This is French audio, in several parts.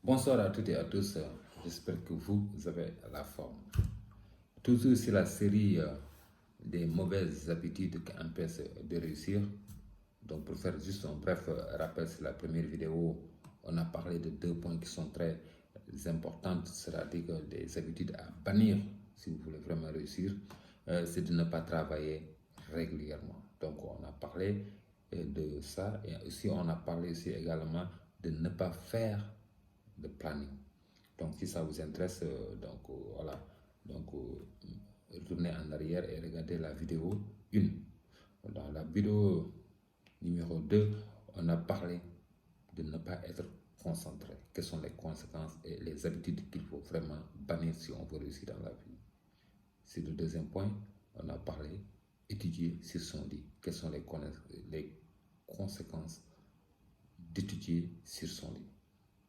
Bonsoir à toutes et à tous, j'espère que vous avez la forme. Toujours sur la série des mauvaises habitudes qui empêchent de réussir. Donc pour faire juste un bref rappel sur la première vidéo, on a parlé de deux points qui sont très importants, c'est-à-dire des habitudes à bannir si vous voulez vraiment réussir, c'est de ne pas travailler régulièrement. Donc on a parlé de ça et aussi on a parlé aussi également de ne pas faire de planning. Donc si ça vous intéresse, voilà, donc retournez en arrière et regardez la vidéo 1. Dans la vidéo numéro 2, on a parlé de ne pas être concentré. Quelles sont les conséquences et les habitudes qu'il faut vraiment bannir si on veut réussir dans la vie. C'est le deuxième point, on a parlé étudier sur son lit. Quelles sont les conséquences d'étudier sur son lit.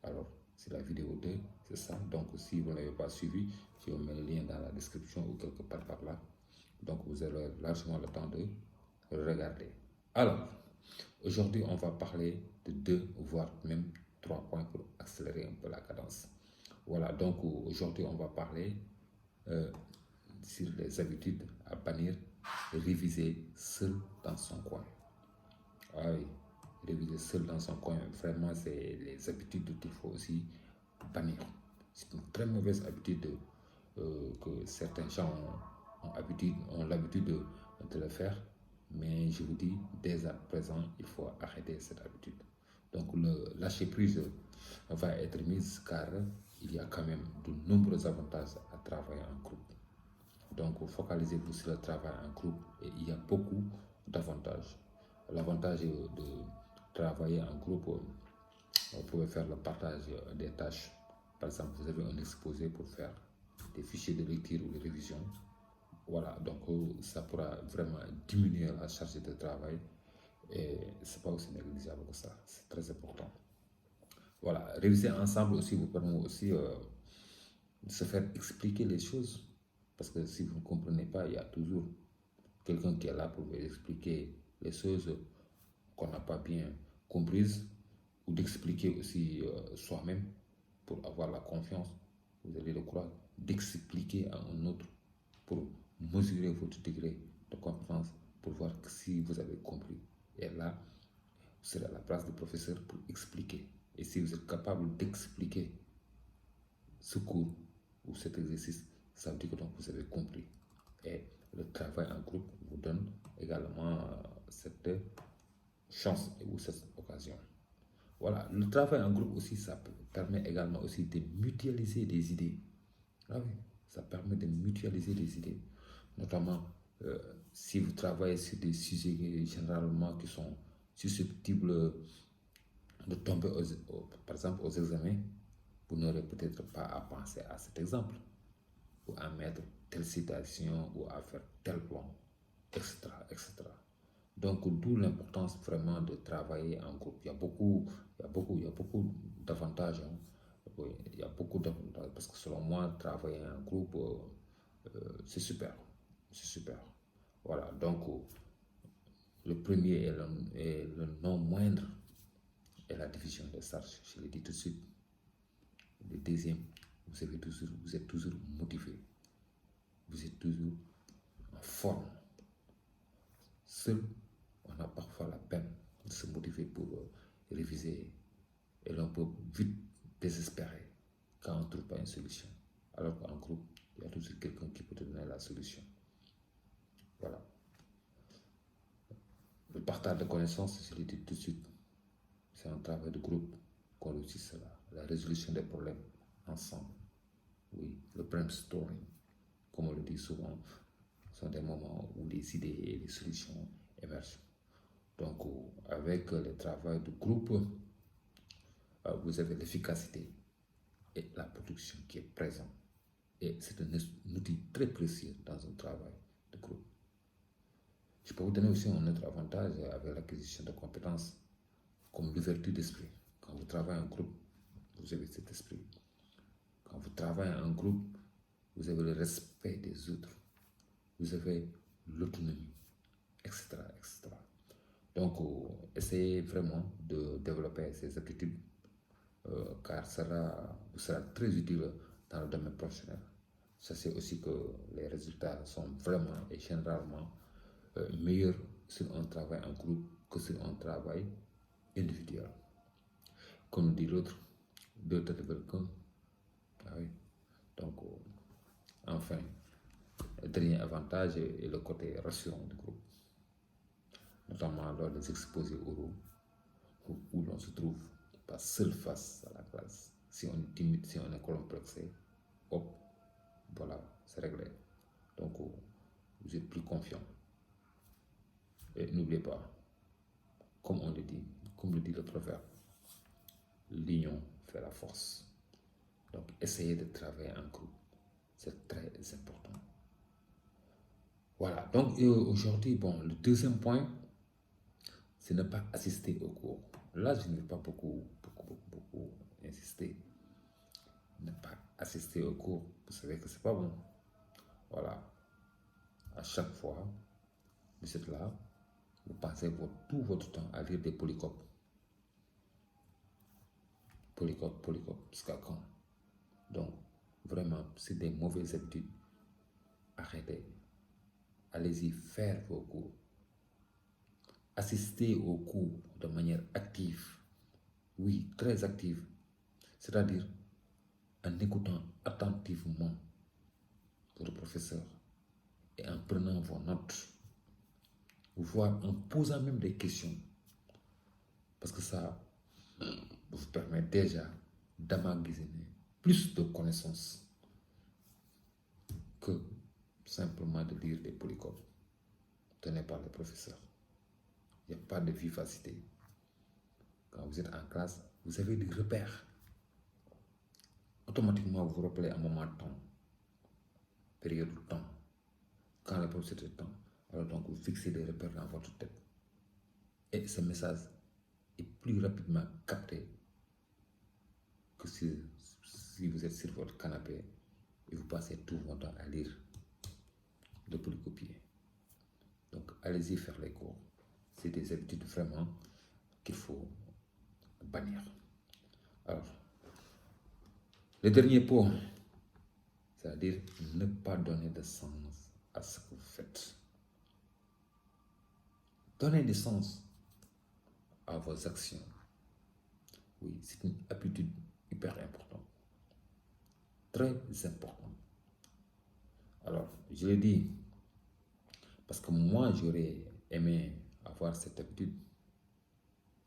Alors, c'est la vidéo 2, c'est ça. Donc, si vous ne l'avez pas suivi, je vous mets le lien dans la description ou quelque part par là. Donc, vous aurez largement le temps de regarder. Alors, aujourd'hui, on va parler de 2, voire même 3 points pour accélérer un peu la cadence. Voilà, donc aujourd'hui, on va parler sur les habitudes à bannir, réviser seul dans son coin. Ah oui, réviser seul dans son coin, vraiment, c'est les habitudes qu'il faut aussi bannir. C'est une très mauvaise habitude que certains gens ont l'habitude de le faire. Mais je vous dis, dès à présent, il faut arrêter cette habitude. Donc, le lâcher prise va être mis car il y a quand même de nombreux avantages à travailler en groupe. Donc, focalisez-vous sur le travail en groupe et il y a beaucoup d'avantages. L'avantage de travailler en groupe, vous pouvez faire le partage des tâches. Par exemple, vous avez un exposé pour faire des fichiers de lecture ou de révision. Voilà, donc ça pourra vraiment diminuer la charge de travail et c'est pas aussi négligeable que ça, c'est très important. Voilà, réviser ensemble aussi vous permet aussi de se faire expliquer les choses parce que si vous ne comprenez pas, il y a toujours quelqu'un qui est là pour vous expliquer les choses qu'on n'a pas bien comprises ou d'expliquer aussi soi-même pour avoir la confiance, vous allez le croire, d'expliquer à un autre pour mesurer votre degré de compétence pour voir si vous avez compris. Et là, vous serez à la place du professeur pour expliquer. Et si vous êtes capable d'expliquer ce cours ou cet exercice, ça veut dire que donc vous avez compris. Et le travail en groupe vous donne également cette chance ou cette occasion. Voilà, le travail en groupe aussi, ça permet également aussi de mutualiser des idées. Ah oui, ça permet de mutualiser des idées. Notamment, si vous travaillez sur des sujets généralement qui sont susceptibles de tomber, par exemple, aux examens, vous n'aurez peut-être pas à penser à cet exemple, ou à mettre telle citation, ou à faire tel plan, etc. etc. Donc, d'où l'importance vraiment de travailler en groupe. Il y a beaucoup d'avantages. Hein. Oui, il y a beaucoup d'avantages parce que selon moi, travailler en groupe, c'est super. C'est super. Voilà, donc le premier est le non moindre est la division des charges. Je l'ai dit tout de suite. Le deuxième, vous êtes toujours motivé. Vous êtes toujours en forme. Seul, on a parfois la peine de se motiver pour réviser et l'on peut vite désespérer quand on ne trouve pas une solution. Alors qu'en groupe, il y a toujours quelqu'un qui peut te donner la solution. Voilà. Le partage de connaissances, je l'ai dit tout de suite, c'est un travail de groupe qu'on réussit cela. La résolution des problèmes ensemble. Oui, le brainstorming, comme on le dit souvent, sont des moments où les idées et les solutions émergent. Donc, avec le travail de groupe, vous avez l'efficacité et la production qui est présente. Et c'est un outil très précieux dans un travail de groupe. Je peux vous donner aussi un autre avantage avec l'acquisition de compétences, comme l'ouverture d'esprit. Quand vous travaillez en groupe, vous avez cet esprit. Quand vous travaillez en groupe, vous avez le respect des autres. Vous avez l'autonomie, etc., etc. Donc, essayez vraiment de développer ces aptitudes car vous sera très utile dans le domaine professionnel. Sachez aussi que les résultats sont vraiment et généralement meilleurs sur un travail en groupe que sur un travail individuel. Comme dit l'autre, deux têtes veulent qu'un. Ah oui. Donc, enfin, le dernier avantage est le côté rassurant du groupe, notamment lors des exposés oraux où l'on se trouve pas seul face à la classe. Si on est timide, si on est complexé, hop, voilà, c'est réglé. Donc, vous êtes plus confiant. Et n'oubliez pas, comme on le dit, comme le dit le proverbe, l'union fait la force. Donc, essayez de travailler en groupe. C'est très important. Voilà, donc aujourd'hui, bon, le deuxième point, c'est ne pas assister au cours. Là, je ne vais pas beaucoup insister. Ne pas assister au cours, vous savez que c'est pas bon. Voilà, à chaque fois, vous êtes là, vous passez tout votre temps à lire des polycopes. Polycopes, jusqu'à quand? Donc, vraiment, c'est des mauvaises habitudes. Arrêtez. Allez-y faire vos cours. Assistez aux cours de manière active. Oui, très active. C'est-à-dire en écoutant attentivement votre professeur et en prenant vos notes, voire en posant même des questions. Parce que ça vous permet déjà d'emmagasiner plus de connaissances que simplement de lire des polycopes tenus par les professeurs. Il n'y a pas de vivacité. Quand vous êtes en classe, vous avez des repères. Automatiquement, vous vous rappelez un moment de temps, période de temps, quand le professeur est temps. Alors donc, vous fixez des repères dans votre tête. Et ce message est plus rapidement capté que si vous êtes sur votre canapé et vous passez tout votre temps à lire le polycopier. Donc, allez-y faire les cours. C'est des habitudes vraiment qu'il faut bannir. Alors, le dernier point, c'est-à-dire ne pas donner de sens à ce que vous faites. Donnez du sens à vos actions. Oui, c'est une habitude hyper importante. Très importante. Alors, je l'ai dit, parce que moi, j'aurais aimé avoir cette habitude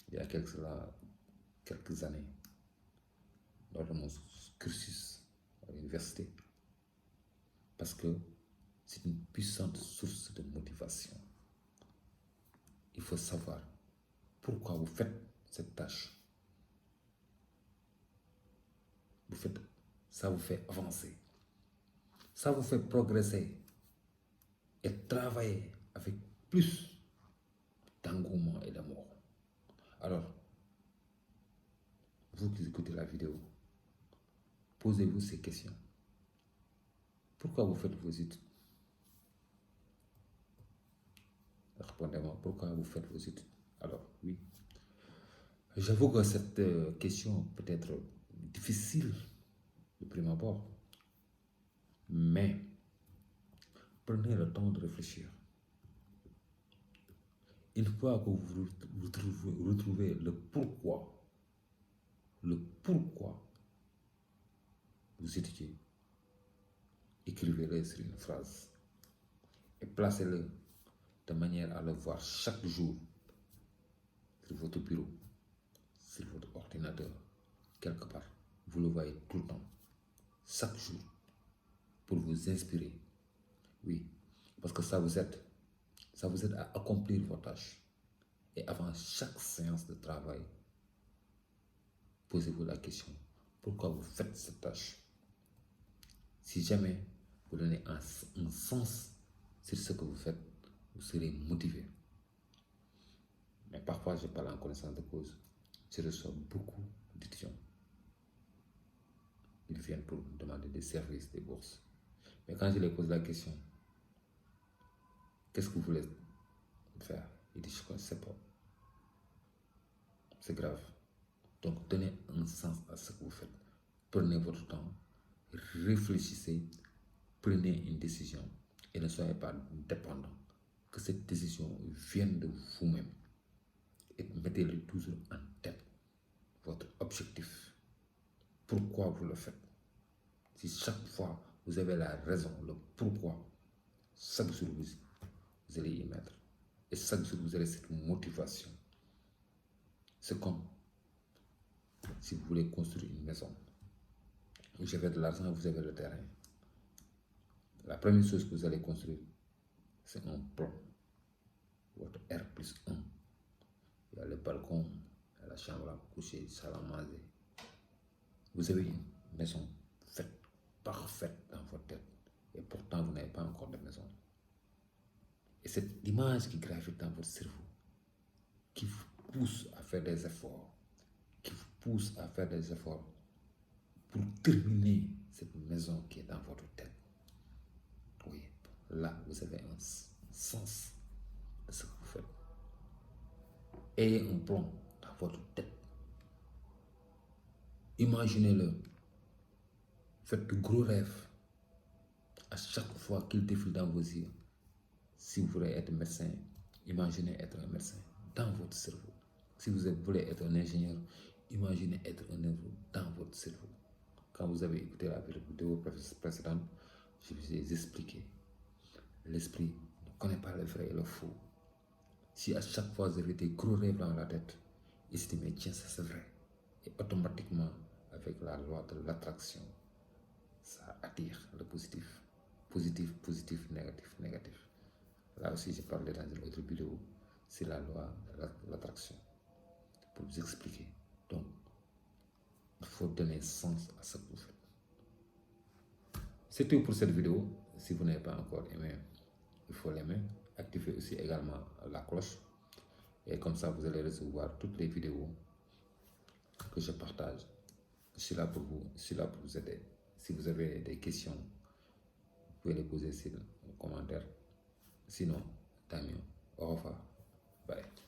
il y a quelques années, lors de mon cursus à l'université. Parce que c'est une puissante source de motivation. Il faut savoir pourquoi vous faites cette tâche. Ça vous fait avancer. Ça vous fait progresser et travailler avec plus d'engouement et d'amour. Alors, vous qui écoutez la vidéo, posez-vous ces questions. Pourquoi vous faites vos études? Répondez-moi, pourquoi vous faites vos études? Alors, oui. J'avoue que cette question peut être difficile de prime abord, mais prenez le temps de réfléchir. Une fois que vous retrouvez le pourquoi vous étudiez, écrivez-le sur une phrase et placez-le de manière à le voir chaque jour sur votre bureau, sur votre ordinateur, quelque part. Vous le voyez tout le temps, chaque jour, pour vous inspirer. Oui, parce que ça vous aide à accomplir vos tâches. Et avant chaque séance de travail, posez-vous la question, pourquoi vous faites cette tâche? Si jamais vous donnez un sens sur ce que vous faites, vous serez motivé. Mais parfois, je parle en connaissance de cause. Je reçois beaucoup d'étudiants. Ils viennent pour me demander des services, des bourses. Mais quand je les pose la question, qu'est-ce que vous voulez faire? Ils disent, je ne sais pas. C'est grave. Donc, donnez un sens à ce que vous faites. Prenez votre temps, réfléchissez, prenez une décision et ne soyez pas dépendant. Que cette décision vienne de vous-même et mettez-le toujours en tête, votre objectif. Pourquoi vous le faites? Si chaque fois vous avez la raison, le pourquoi, chaque jour vous allez y mettre. Et chaque jour vous avez cette motivation. C'est comme si vous voulez construire une maison. Vous avez de l'argent, vous avez le terrain. La première chose que vous allez construire, c'est un plan. Votre R+1. Il y a le balcon, il y a la chambre à coucher, la salle à manger. Vous avez une maison faite, parfaite dans votre tête. Et pourtant, vous n'avez pas encore de maison. Et cette image qui gravite dans votre cerveau, qui vous pousse à faire des efforts, pour terminer cette maison qui est dans votre tête. Oui, là, vous avez un sens de ce que vous faites. Ayez un plan dans votre tête. Imaginez-le. Faites de gros rêves à chaque fois qu'il défile dans vos yeux. Si vous voulez être médecin, imaginez être un médecin dans votre cerveau. Si vous voulez être un ingénieur, imaginez être un ingénieur dans votre cerveau. Quand vous avez écouté la vidéo précédente, je vous ai expliqué. L'esprit ne connaît pas le vrai et le faux. Si à chaque fois vous avez des gros rêves dans la tête, estimez, tiens, ça c'est vrai. Et automatiquement, avec la loi de l'attraction, ça attire le positif. Positif, positif, négatif, négatif. Là aussi, j'ai parlé dans une autre vidéo, c'est la loi de l'attraction. Pour vous expliquer. Donc, il faut donner sens à ce que vous faites. C'est tout pour cette vidéo. Si vous n'avez pas encore aimé, il faut l'aimer. Activez aussi également la cloche. Et comme ça, vous allez recevoir toutes les vidéos que je partage. Je suis là pour vous, je suis là pour vous aider. Si vous avez des questions, vous pouvez les poser sur le commentaire. Sinon, tant mieux. Au revoir. Bye.